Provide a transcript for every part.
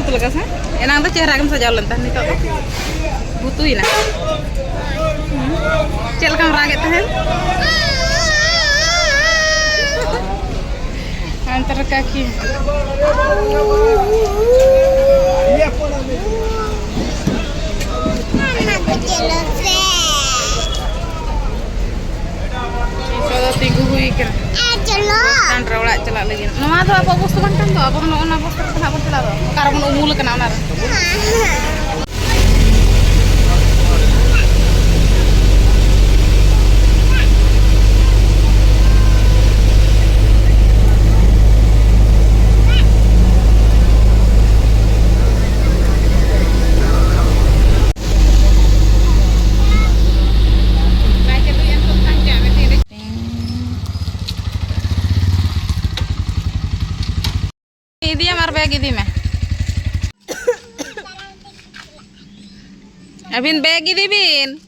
butuh lekas ha. Enang tuh cehra kamu saja lentan nih tuh. Butuhin ah. Cel kamu raget tuh. Antar kaki. Tinggu hui kan. Kan rawat celak lagi. Nama tu apa bos tu kan tu? Apa mana bos tu kenapa celak tu? Karena mana umul kena mana? Bag ini mah. Abin bag ini bin.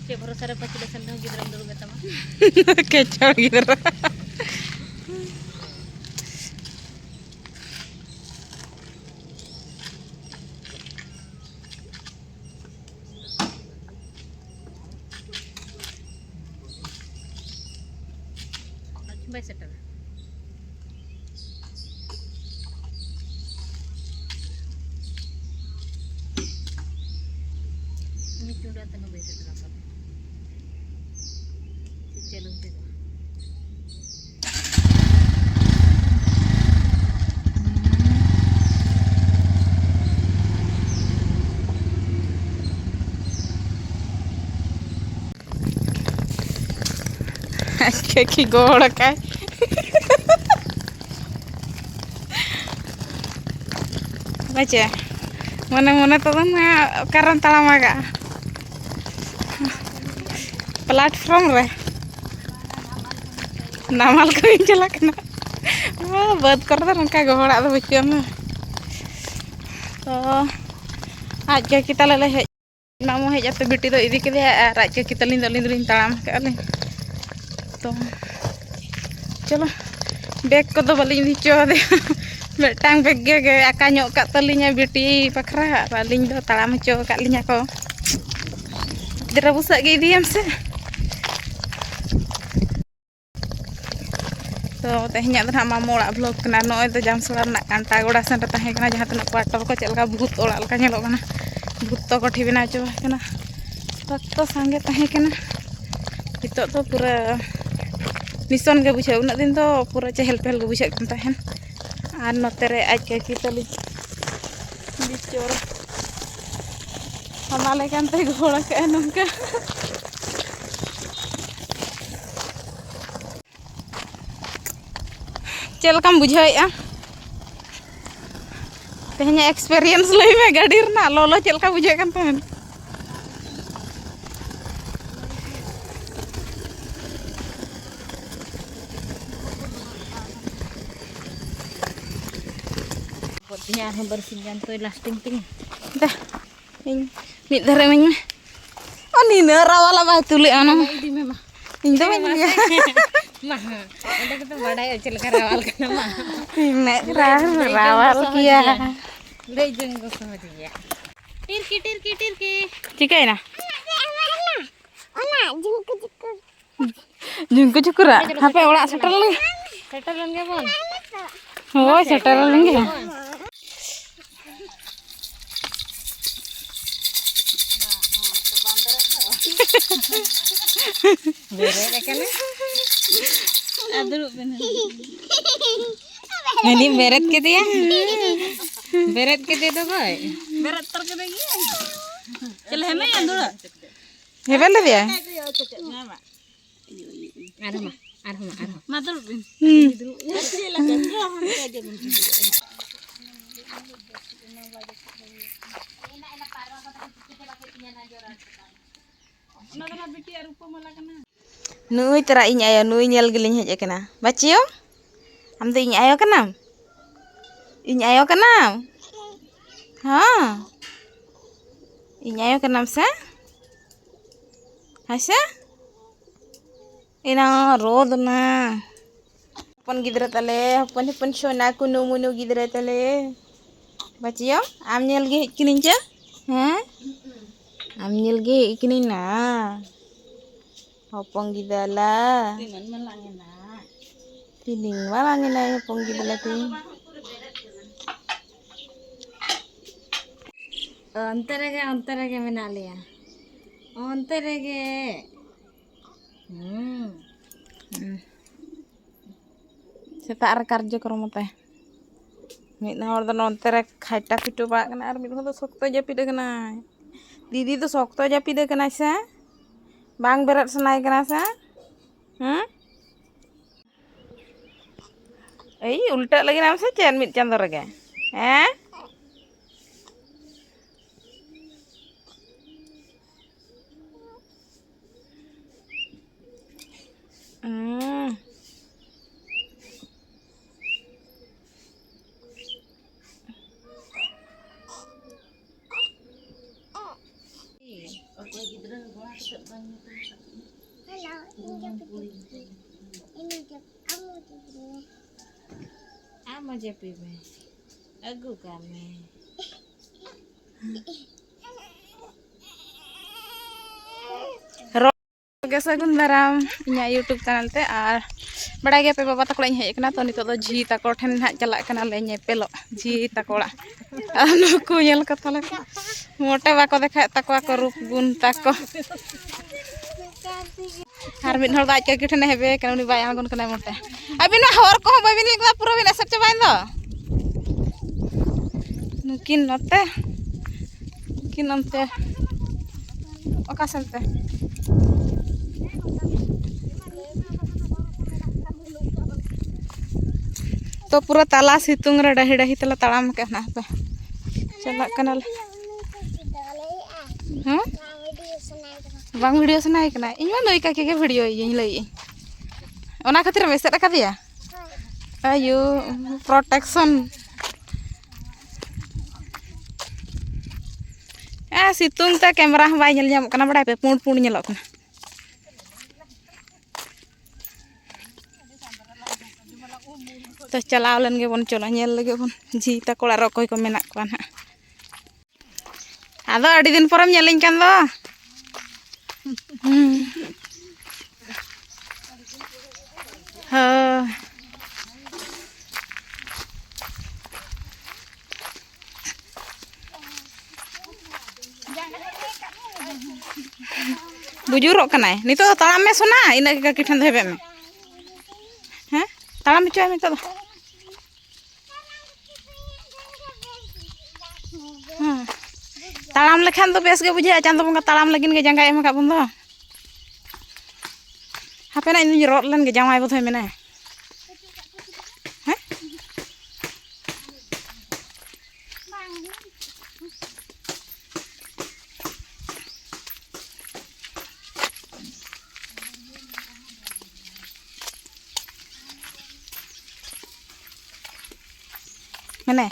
Cek baru sadar pas sudah sandang gitu dulu kata mah. Kecil gitu. Baik settle. Ini sudah tengah baik settle apa? Celung tu. Kaki gola kai. Baca. Mana-mana tu na karan talamaga. Platform re. Namal ko yung jalak na. Buat korda nangka gola tu baca na. So, aja kita leleh. Namu hej atau beti tu ini kita raja kita lindung talam kali. तो चलो bag को तो बलिंग दिचो दे बेटांग bag गे आकाñok का तलिnya बेटी पखरा बलिंग दो तालाम चो का लिnya को दरा बुसा गे दियम से तो तेहnya तो मामो ओड़ा ब्लॉग कना नोय तो जामसड़ा ना कांटा गोड़ा सेन ताहे कना जहां तना क्वार्टर को चलका भूत ओड़ा लका नेलो कना भूत तो कोठी बिना चो कना तो संगे ताहे कना नितो तो पूरा निसन के बुझे उन दिन तो पूरा चहल पहल के बुझे तहन और नोते आज के तली बिचोर हमारे कानते घोड़ा के नंका चलकम बुझाएआ तेहኛ एक्सपीरियंस लई में गाड़ी रना लोलो चलका बुझे कान तहन ya bersin jantoy lasting ting dah ing mit dare men oh ni rawala ba tuli ana idi me mah ing do men ya mah anda kita badai acel rawal kana mah me rawal kiya le jeng go samadiya tirki cikai na ona jungku cukura hape ola setel ge bon oh setel ge beret kan aduh bener ini beret gitu ya beret gitu tuh boy beret terkede gini cel heme yang dulu hebel lah dia arah matul Nui tera inya ayo nui nyel giling hej kena. Bacio? Am tu inya ayo kena. Iñ ayo kanam. Hah. Iñ ayo kanam sa? Hasa? Ina rod na. Hopon gidra tale, hopon sona kunu munu gidra tale. Baciyo, am nyel ge kinin cha? Hah? Am nyel ge kinin na. Hopon gidala. Tining malangin na hopon gidala tin. अंतरगे में लिया अंतरगे सेता कार्यक्रम ते मिद हर दो नोंते रे खाइटा पिटो बा कना आर मिद दो सख्तो जापिद कना दीदी तो सख्तो जापिद कना से बांग बेरत सनाय कना से ए उल्टा लगी नाम से चैन मिद चांदो रगे हैं Ama jepi me, agu kami. Oke sagun daram inya YouTube channel te ar bada ge pe baba tako lain hej kana to nito do ji tako then ha jalak kana le nyepelo ji tako la nuku nyel kata le mote bako dekha tako ko rup gun tako har min hol daj ke thene hebe kana uni bai angon kana mote abin ma hor ko babin lekla pura bin asap chabain do nukin note kin onte oka sante तो पूरा ताला सितुंग रे डही डही तला ताड़ाम के ना पे चला कनल हां बांग वीडियो सुनाई कना इन मा लई का के वीडियो इन लई ओना खातिर मेसेज रखा दिया आयु प्रोटेक्शन सितुंग ता कैमरा बाय नेल जाम कना बडा पे पुंड पुंड नेलो कना तो चलाव लन गे बन चलो नेल लगे बन जी तकोड़ा रकोय को मेना को ना आदो अडी दिन परम नेलिन कान दो ह बुजुरो कनाय नितो ताळाम में सोना इना के की ठंड हेबे में हैं ताळाम में चोय में तो ताळाम लेखान तो बेस गे बुझे चांदो बंगा ताळाम लगिन गे जंगा एम का बंदो हापेना इन रोड लन गे जामाय बथय मेना हैं mene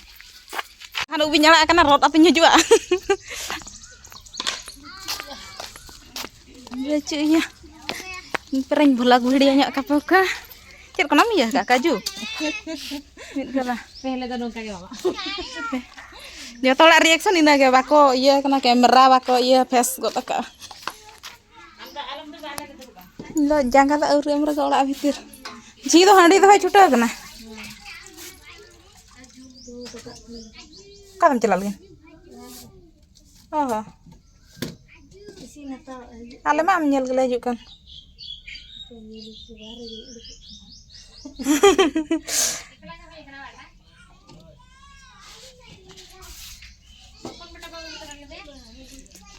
kan ubi nyala kana rot apinya juga lucunya pereng bolak video nya kapoka cek konam ya kak kaju kala pele da dong kage baba dia tolak reaction ina ge bako iya kena kamera bako iya face go taka lo jangka ta uri amra gola bhitir ji do handi do chuta kana kadam चला लगे आले मा nyel gele juk kan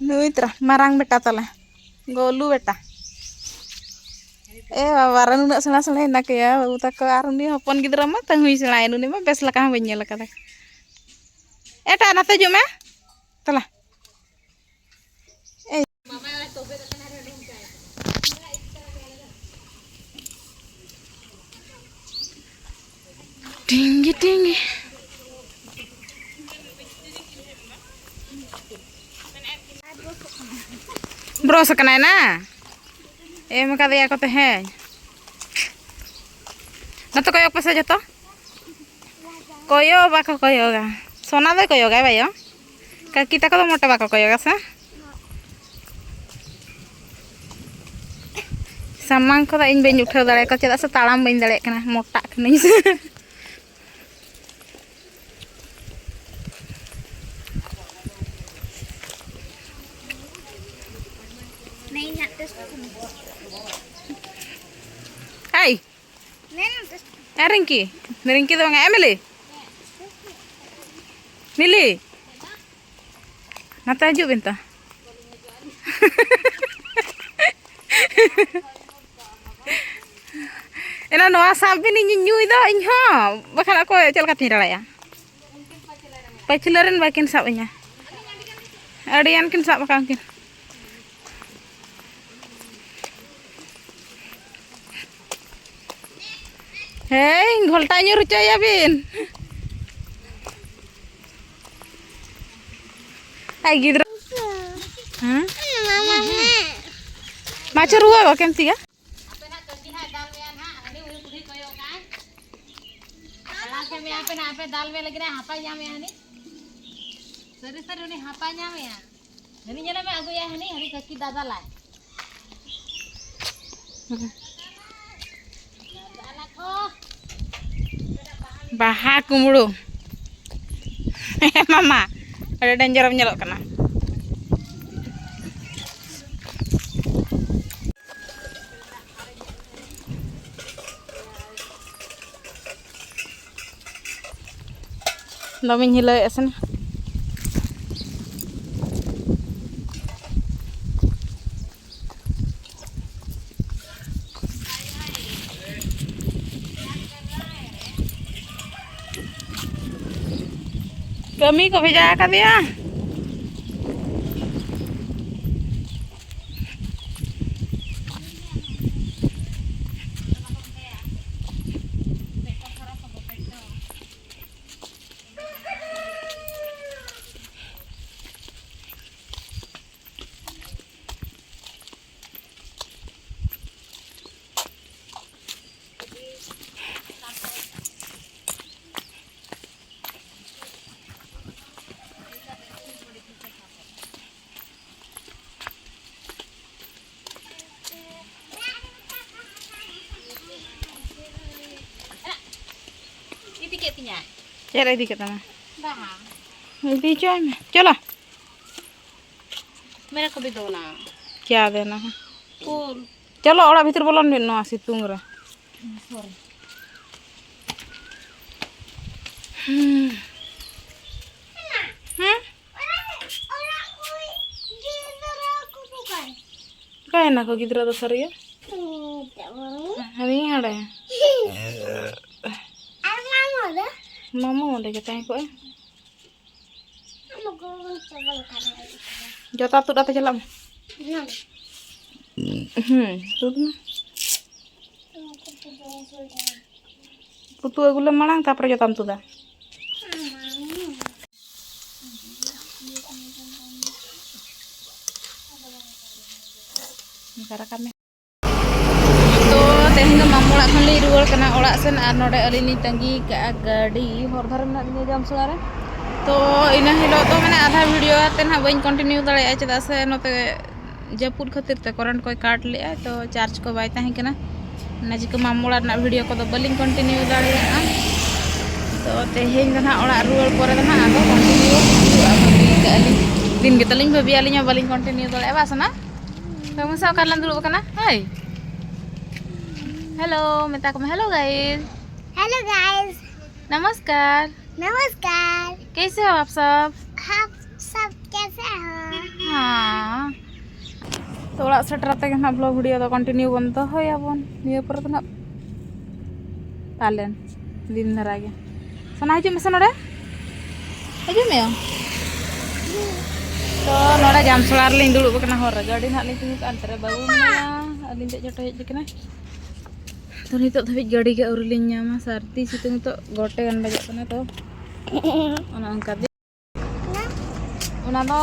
nuit ra marang beta tala golu beta बाबा नुना सेला सेला ना के या बाबू तक आरुनी हपन गिदरा मा तंगुई सेला नुनी मा बेस लका बन नेल कदा एटा नाते जो में तला ए टिंगी टिंगी Bros kanai na. Kadiya ko teh. Nato koyok pa sa jato? Koyo bako koyoga. Sona de koyoga bayo. Kita ko moto bako koyoga sa. Samang ko da इन बेन उठाव दाड़े को चेदा से ताड़ाम बइन दाड़े कना मोटा कनी से नहीं ना टेस्ट हाय नहीं ना टेस्ट रिंकी रिंकी दो मिली मिली नाता हजू बिनता एना नवा साबिन ᱧᱩᱭ ᱫᱚ ᱤᱧ ᱦᱚᱸ ᱵᱟᱠᱷᱟᱱ ᱚᱠᱚᱭ ᱪᱮᱫ ᱞᱮᱠᱟ ᱛᱤᱧ ᱨᱟᱲᱟᱭᱟ ᱯᱟᱹᱪᱷᱞᱟᱹ ᱨᱮᱱ ᱵᱟᱠᱤᱱ ᱥᱟᱵ ᱤᱧᱟ ᱟᱹᱰᱤᱭᱟᱱ ᱠᱤᱱ ᱥᱟᱵ ᱟᱠᱟᱱ ᱠᱤᱱ ᱦᱮᱭ ᱜᱷᱚᱞᱴᱟ ᱧᱩᱨ ᱦᱚᱪᱚᱭᱟ ᱵᱤᱱ ᱟᱭ ᱜᱤᱫᱽᱨᱟᱹ माचो रुआ गो केम तिगा दाल में लग रहा है हापा जामे हनी सरी सरी उन्हें हापा जामे या हनी जरा में आगो या हनी हनी कच्ची दादा लाए दादा को बाहा कुमड़ो मामा ada danger nyelok kena Lamin hilai asan. Kami ko भेजा कर दिया Cera di kata na. Di coy में चलो मेरा को भी दो ना क्या देना है फूल चलो ओड़ा भीतर बोलन बिन नवा सितुंग रे सॉरी kayak nak गिद्रा तो सरिया hari ada mama udah kita kok jota tuh data jalan tuh putu agula malang tapre jotam tuh dah kami तो तेहन मामू ओड़ा खन ली रुआड़ कना ओड़ा सेन आर नोडे अलिनी तंगी का गाड़ी हर धार में ना जामसुड़ा रे तो इना हिलो तो मैंने आधा वीडियो आते ना बइन कंटिन्यू दाड़े चेदा से नोते जपुर खातिर ते करंट कोई काट लिया तो चार्ज को बाय ताही कना नजिक मामू ओड़ा ना वीडियो को तो बलिंग कंटिन्यू दाड़े तो तेहन ना ओड़ा रुआड़ परे ना आदो कंटिन्यू दिन के तलिंग भाबी आलिnya बलिंग कंटिन्यू दाड़े बासना kamu sa kalan dulu kana hai hello Mita को हेलो गाइस नमस्कार नमस्कार कैसे हो आप सब कैसे हो हाँ तो ओड़ा सेटराते ना ब्लॉग वीडियो तो कंटिन्यू बन तो हो याबन निया पर तो ना पालन दिन धरा गे सना हिजु में सनोड़े हिजु में तो नोड़ा जामसोड़ा रे लिंग दुड़ुब कना हर गाड़ी ना लिंग तिंगु अंतरे बाबू ना अलिंग ते जटो हेज कना तो नितो धाबी गाड़ी के औरलिंग नामा सर्दी सितुंग तो गोटे गन बजत कना तो ओना अंका दे ओना दो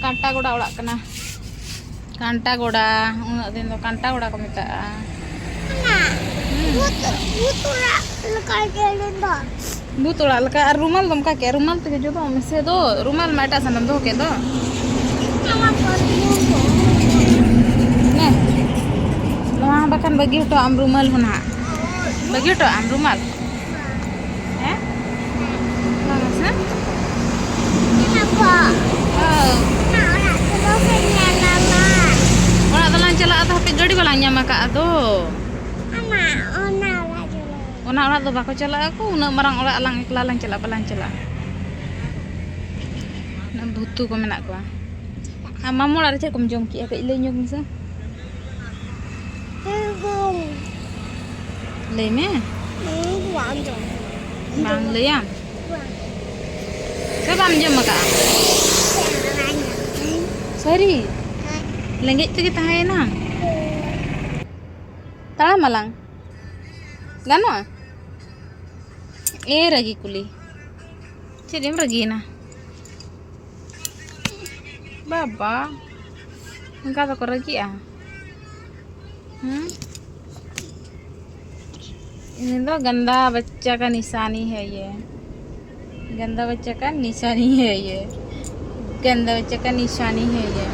कांटा गोड़ा ओड़ा कना कांटा गोड़ा उन दिन तो कांटा गोड़ा को मितागा भूत ओड़ा लका और रुमाल दम का के रुमाल ते जो दो मिसे दो रुमाल माटा सनम दो के दो ने वहां बकन बगी तो आम रुमाल होना बगी तो आम रुमाल हैं ना से orang telan celak tapi gadi balang nyama kak do ona orang tu bako celak aku una marang orang alang ikhlalang celak balang celak na butu ko menak ko mamu la cek kum jongki ak ile nyung sa le me bang le ya sa bam jom ka sorry lenggit tu kita hai na tala malang gano ragi kuli jadi ragi na baba enggak tak ragi ah ini तो गंदा बच्चा का निशानी है ये गंदा बच्चा का निशानी है ये गंदा बच्चा का निशानी है ये